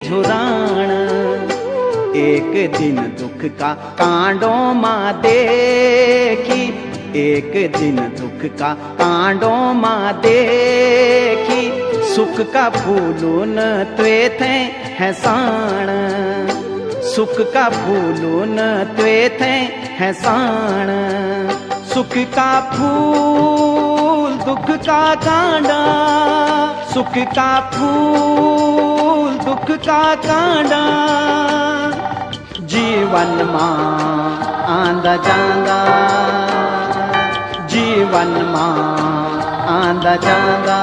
झुराण। एक दिन दुख का कांडों माँ देखी, एक दिन दुख का कांडों माँ देखी, सुख का फूलून त्वे थे है साण, सुख का फूलून त्वे थे है साण। सुख का फूल दुख का कांडा, सुख का फूल दुख का कांडा, जीवन मां आंदा जांदा, जीवन मां आंदा जांदा।